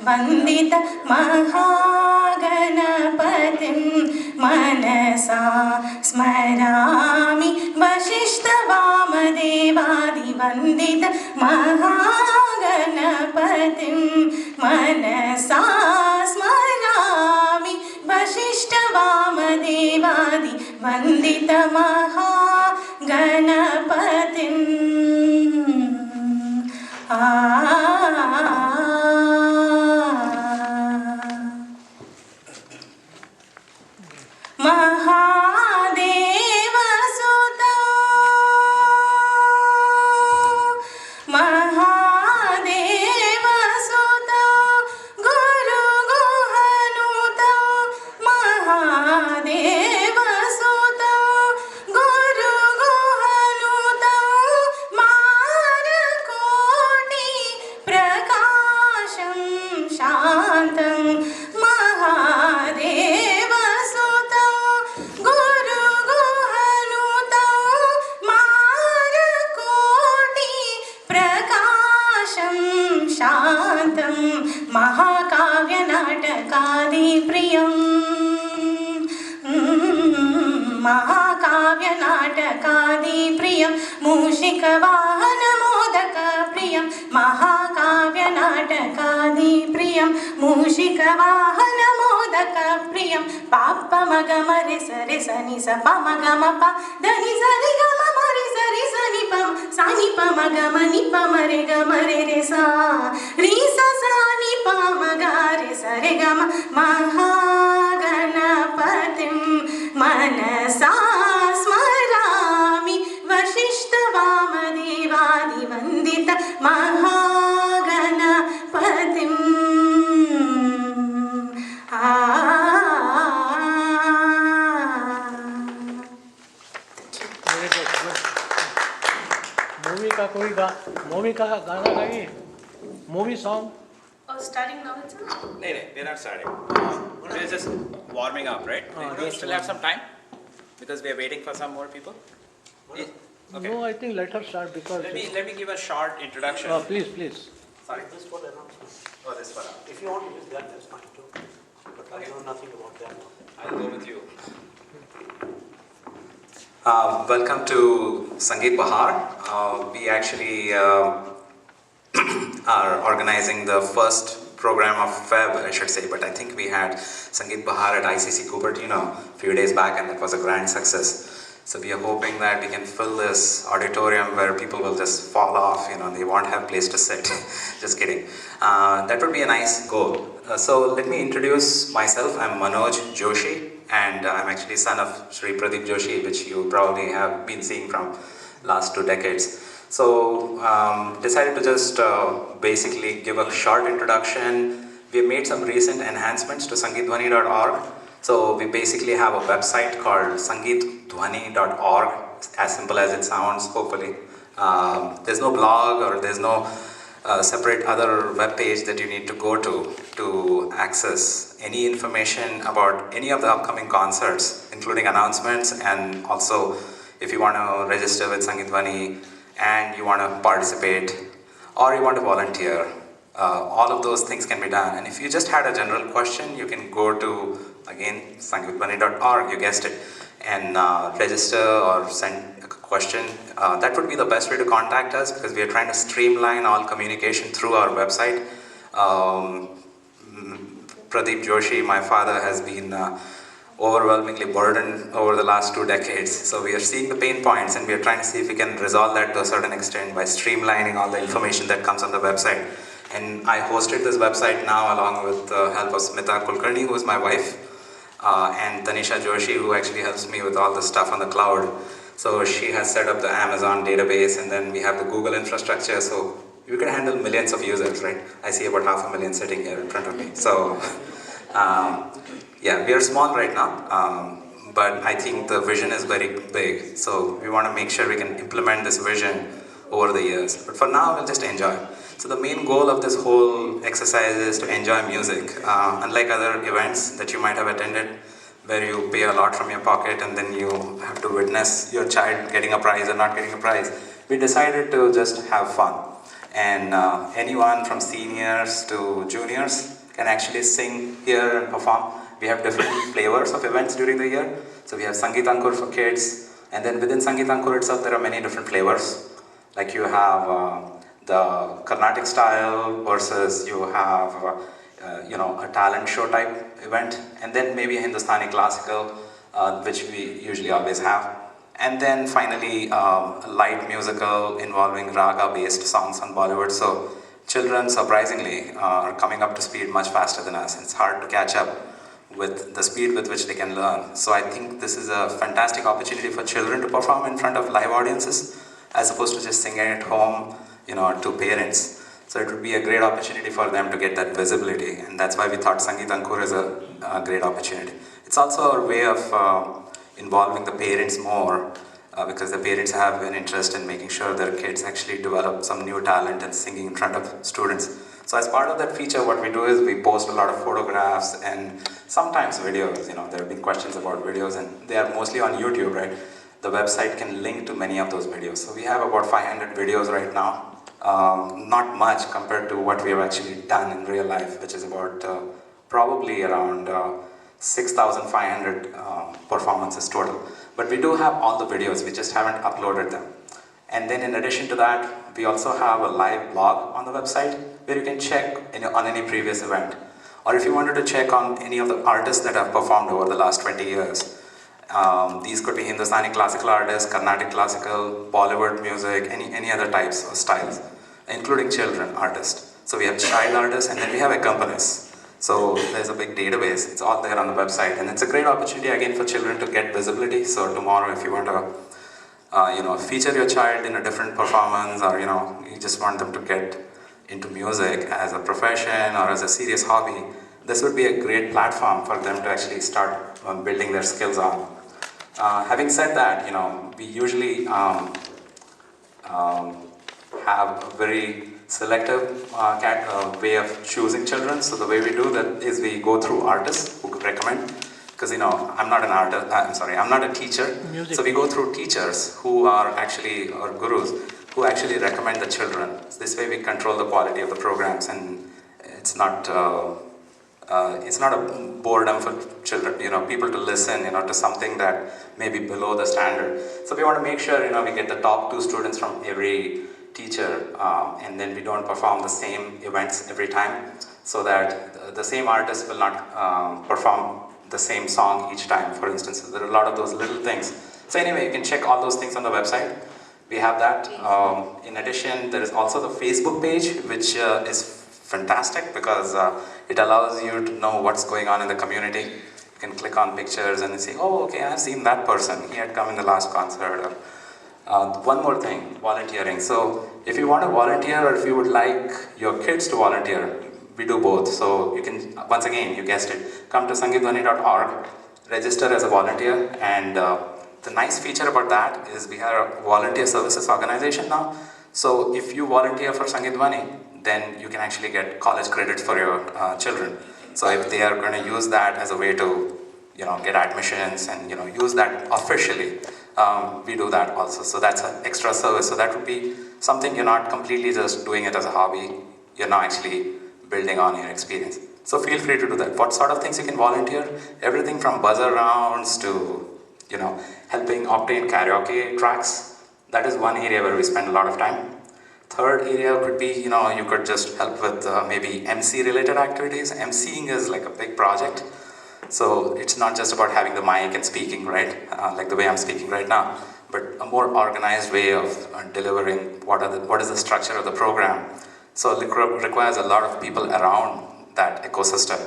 वन्दित महागणपतिं मनसा स्मरामि वसिष्ठवामदेवादिवन्दित महागणपतिं मनसा स्मरामि वसिष्ठवामदेवादिवन्दित महागणपतिं महादेवसुतं गुरुगुहनुतं महादेवसुतं गुरुगुहनुतं मारकोटि प्रकाशं शान्तं महादेवसुतं गुरुगुहनुतं मारकोटि प्रकाशं शान्तं महाकाव्यनाटकादिप्रियं महाकाव्यनाटकादिप्रियं मूषिकवाहनमोदकप्रियं महाकाव्यनाटकादिप्रियं मूषिकवाहनमोदकप्रियं पाप्पमगमरे सरे सनि स पमगमप धनि सरि गम मरि सरि सनि पम सानि पमगमनि पमरे गमरे रे सा रि सा सानि पमगारे सरे गम महागणपतिं मनसा स्मरामि वसिष्ठवामदेवादिवन्दित महागणपतिं मूवी का गाना गाइए movie song starting now it's No, we're not starting. We're just warming up, right? We still have some time because we are waiting for some more people. Yeah. Okay. No, I think let her start because Let me give a short introduction. please. Sorry. This for the announcement. Oh, this one. If you want to use that, that's fine too. But I know nothing about that. I'll go with you. Welcome to Sangeet Bahar. We actually are organizing the first program of Feb, I should say, but I think we had Sangeet Bahar at ICC Cupertino a few days back, and that was a grand success. So we are hoping that we can fill this auditorium where people will just fall off, they won't have place to sit. Just kidding. That would be a nice goal. So let me introduce myself. I'm Manoj Joshi, and I'm actually son of Sri Pradeep Joshi, which you probably have been seeing from last 2 decades. So decided to just basically give a short introduction. We have made some recent enhancements to sangeetdhwani.org. So we basically have a website called sangeetdhwani.org, as simple as it sounds, hopefully. There's no blog or there's no separate other web page that you need to go to access any information about any of the upcoming concerts, including announcements, and also if you want to register with Sangeet Dhwani and you want to participate or you want to volunteer, all of those things can be done. And if you just had a general question, you can go to, again, sangeetdhwani.org, you guessed it, and register or send a question. That would be the best way to contact us because we are trying to streamline all communication through our website. Pradeep Joshi, my father, has been overwhelmingly burdened over the last 2 decades. So we are seeing the pain points and we are trying to see if we can resolve that to a certain extent by streamlining all the information that comes on the website. And I hosted this website now along with the help of Smita Kulkarni, who is my wife, and Tanisha Joshi, who actually helps me with all the stuff on the cloud. So she has set up the Amazon database, and then we have the Google infrastructure. So you can handle millions of users, right? I see about 500,000 sitting here in front of me. So yeah, we are small right now, but I think the vision is very big. So we want to make sure we can implement this vision over the years. But for now, we'll just enjoy. So the main goal of this whole exercise is to enjoy music. Unlike other events that you might have attended, where you pay a lot from your pocket and then you have to witness your child getting a prize or not getting a prize, we decided to just have fun. And anyone from seniors to juniors can actually sing here and perform. We have different flavors of events during the year. So we have Sangeet Ankur for kids, and then within Sangeet Ankur itself, there are many different flavors. Like you have the Carnatic style versus you have a talent show type event, and then maybe a Hindustani classical, which we usually always have. And then finally, a light musical involving raga-based songs on Bollywood. So children, surprisingly, are coming up to speed much faster than us. It's hard to catch up with the speed with which they can learn. So I think this is a fantastic opportunity for children to perform in front of live audiences, as opposed to just singing at home, to parents. So it would be a great opportunity for them to get that visibility, and that's why we thought Sangeet Ankur is a great opportunity. It's also a way of involving the parents more, because the parents have an interest in making sure their kids actually develop some new talent and singing in front of students. So as part of that feature, what we do is we post a lot of photographs and sometimes videos. There have been questions about videos, and they are mostly on YouTube, right? The website can link to many of those videos. So we have about 500 videos right now. Not much compared to what we have actually done in real life, which is about probably around 6,500 performances total. But we do have all the videos, we just haven't uploaded them. And then in addition to that, we also have a live blog on the website where you can check on any previous event. Or if you wanted to check on any of the artists that have performed over the last 20 years. These could be Hindustani classical artists, Carnatic classical, Bollywood music, any other types or styles, including children artists. So we have child artists, and then we have accompanists. So there's a big database. It's all there on the website, and it's a great opportunity again for children to get visibility. So tomorrow, if you want to, feature your child in a different performance, or you just want them to get into music as a profession or as a serious hobby, this would be a great platform for them to actually start building their skills on. Having said that, we usually have a very selective way of choosing children. So the way we do that is we go through artists who could recommend, because I'm not an artist. I'm not a teacher. Music. So we go through teachers who are actually, or gurus, who actually recommend the children. So this way we control the quality of the programs, and it's not a boredom for children, people to listen, to something that may be below the standard. So we want to make sure, we get the top 2 students from every teacher, and then we don't perform the same events every time, so that the same artist will not perform the same song each time, for instance. There are a lot of those little things. So anyway, you can check all those things on the website. We have that. In addition, there is also the Facebook page, which is fantastic because it allows you to know what's going on in the community. You can click on pictures and say, oh, okay, I've seen that person. He had come in the last concert. One more thing, volunteering. So if you want to volunteer, or if you would like your kids to volunteer, we do both. So you can, once again, you guessed it, come to sangeetdhwani.org, register as a volunteer, and the nice feature about that is we are a volunteer services organization now. So if you volunteer for Sangeet Dhwani, then you can actually get college credits for your children. So if they are going to use that as a way to, get admissions and, use that officially, we do that also. So that's an extra service. So that would be something you're not completely just doing it as a hobby. You're not actually building on your experience. So feel free to do that. What sort of things you can volunteer? Everything from buzzer rounds to, helping obtain karaoke tracks. That is one area where we spend a lot of time. Third area could be, you could just help with maybe MC related activities. MCing is like a big project. So it's not just about having the mic and speaking, right? Like the way I'm speaking right now, but a more organized way of delivering what is the structure of the program. So it requires a lot of people around that ecosystem.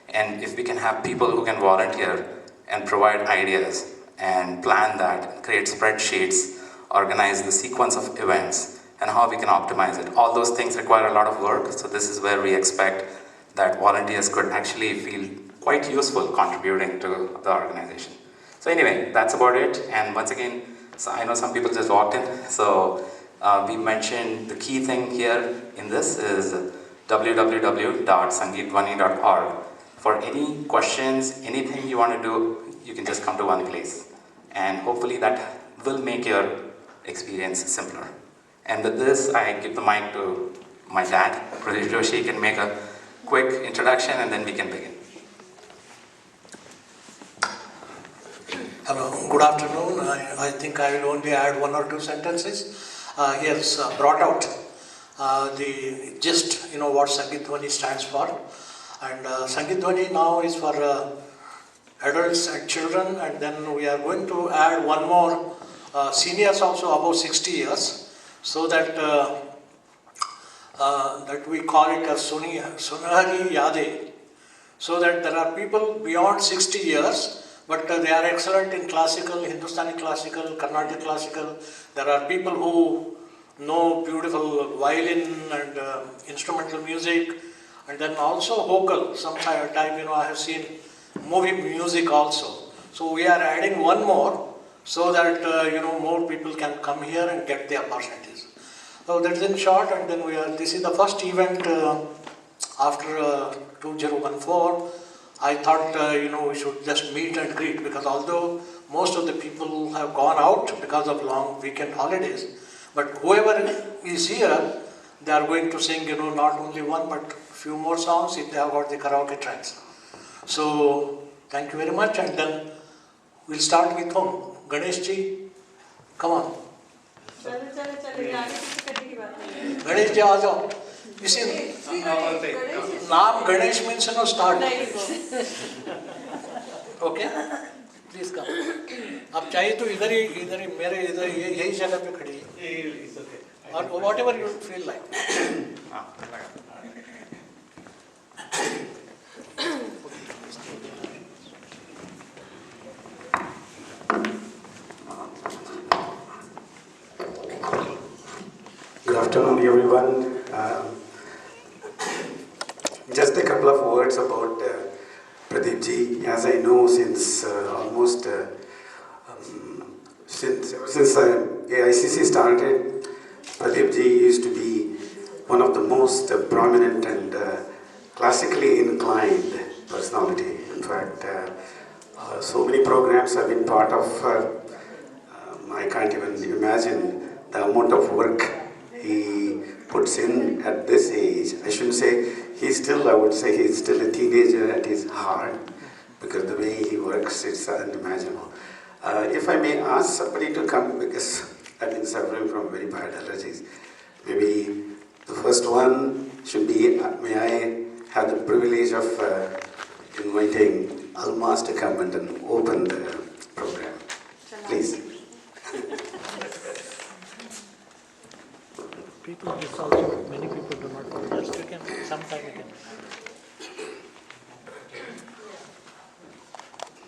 And if we can have people who can volunteer and provide ideas and plan that, create spreadsheets, organize the sequence of events, and how we can optimize it. All those things require a lot of work, so this is where we expect that volunteers could actually feel quite useful contributing to the organization. So anyway, that's about it, and once again, so I know some people just walked in, so we mentioned the key thing here in this is www.sangeetdhwani.org. For any questions, anything you want to do, you can just come to one place, and hopefully that will make your experience simpler. And with this, I give the mic to my dad, Pradesh Joshi. He can make a quick introduction and then we can begin. Hello, good afternoon. I think I will only add one or two sentences. He has brought out the gist, what Sangeet Dhwani stands for. And Sangeet Dhwani now is for adults and children, and then we are going to add one more, seniors also above 60 years, so that that we call it a Sunahari Yade, so that there are people beyond 60 years, but they are excellent in classical, Hindustani classical, Carnatic classical. There are people who know beautiful violin and instrumental music, and then also vocal. Some time, I have seen movie music also. So we are adding one more, so that more people can come here and get the opportunities. So that's in short, and then this is the first event after 2014. I thought we should just meet and greet, because although most of the people have gone out because of long weekend holidays, but whoever is here, they are going to sing not only one but few more songs if they have got the karaoke tracks. So thank you very much, and then we'll start with whom? Ganesh ji, come on. Ganesh ji, aa jao. You see, naam Ganesh means start. Okay, please come. आप चाहिए तो इधर ही मेरे इधर यही जगह पे खड़ी है, और whatever you feel like. Good afternoon, everyone. Just a couple of words about Pradeep ji. As I know, since almost since AICC started, Pradeep ji used to be one of the most prominent and classically inclined personality. In fact, so many programs have been part of. I can't even imagine the amount of work he puts in at this age. I shouldn't say I would say he's still a teenager at his heart, because the way he works, it's unimaginable. If I may ask somebody to come, because I've been suffering from very bad allergies. Maybe the first one should be, may I have the privilege of inviting Almas to come and open the program. Please. People, this also, many people do not know. Just you can, sometime you can.